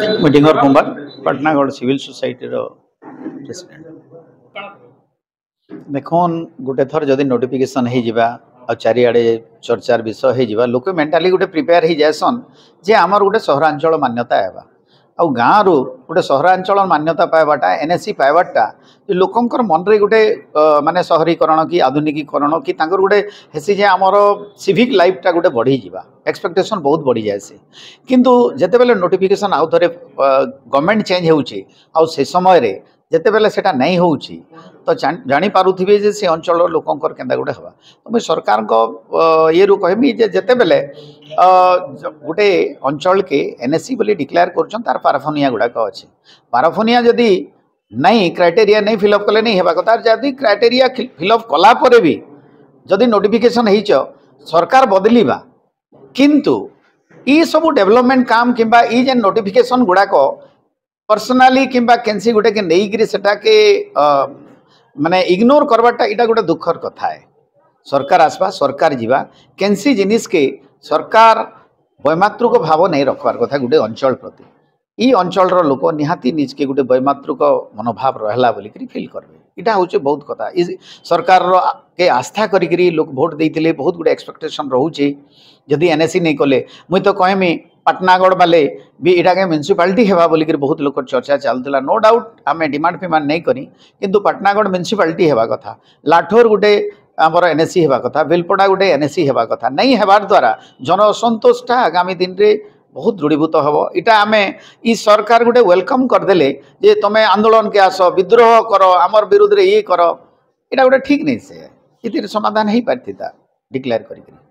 मीटिंगर कुंभार Patnagarh civil society president देखन गोटे थर जदि नोटिफिकेशन हो चारिआडे चर्चार विषय हो लोक मेंटाली गोटे प्रिपेयर हो जासन जे आमर गोटे सहरांचल मान्यता है आ गाँव रु गोटे सहरांचल मान्यता पाइबाटा एनएससी पाइबाटा लोकंर मन रे गोटे माने शहरीकरण कि आधुनिकीकरण कि गोटे हेसी जे आमर सिविक लाइफटा गोटे बढ़ी जावा एक्सपेक्टेशन बहुत बढ़ी जाए से किंतु जेते बेले नोटिफिकेशन आउ थे गवर्नमेंट चेंज होउची आउ से समय रे जेते बेले सेटा नहीं होउची तो जानी पारुथिबे जे से अंचल लोकंकर केंदा गोटे हवा तो मैं सरकार को ये रु कहमी जे जेते बेले गोटे अंचल के एनएससी बोली डिक्लेयर करछन तार पाराफोनिया गुडाक अछि पाराफोनिया जदी नहीं क्राइटेरिया नहीं फिलअप कले नहीं हेबा कथा जदी क्राइटेरिया फिलअप कला परे भी जदी नोटिफिकेशन हेइछ सरकार बदलिबा किंतु ई सब डेवलपमेंट काम किंबा ई जे नोटिफिकेशन गुडाक पर्सनाली किंबा केंसी गुटे के नेइगिरी सेटा के माने इग्नोर करवाटा इटा गोटे दुखर कथा है सरकार आसबा सरकार जीवा केंसी जिनिस के सरकार वैमातृक भाव नहीं रखवार कथा गोटे अंचल प्रति ई अंचल लोक निहाती निज के गोटे वैमातृक मनोभाव रहला बोलिक फिल करबे इटा होचे बहुत कथा सरकार के आस्था करी लोक भोट देइतिले बहुत गुटे एक्सपेक्टेशन रहउचे जदि एनएससी नहीं कले मुई तो कहमी पाटनागढ़ वाले भी इटा के म्यूनिसिपालिटी हेबा बोलिक बहुत लोक चर्चा चलता नो डाउट आम डिमांड फिमांड नहीं करी किंतु पाटनागढ़ म्यूनिसिपालिटी हेबा कथा लाठोर गुटे आमर एनएससी हेबा कथा बेलपड़ा गुटे एनएससी हेबा कथा नहीं हेबार द्वारा जन असंतोषटा आगामी दिन रे बहुत दृढ़ीभूत हम इटा आम ई सरकार गोटे वेलकम करदेले जे तुम आंदोलन के आस विद्रोह कर आमर विरुद्ध ये कर इटा गोटे ठीक नहीं से समाधान हो पारि डिक्लेयर करी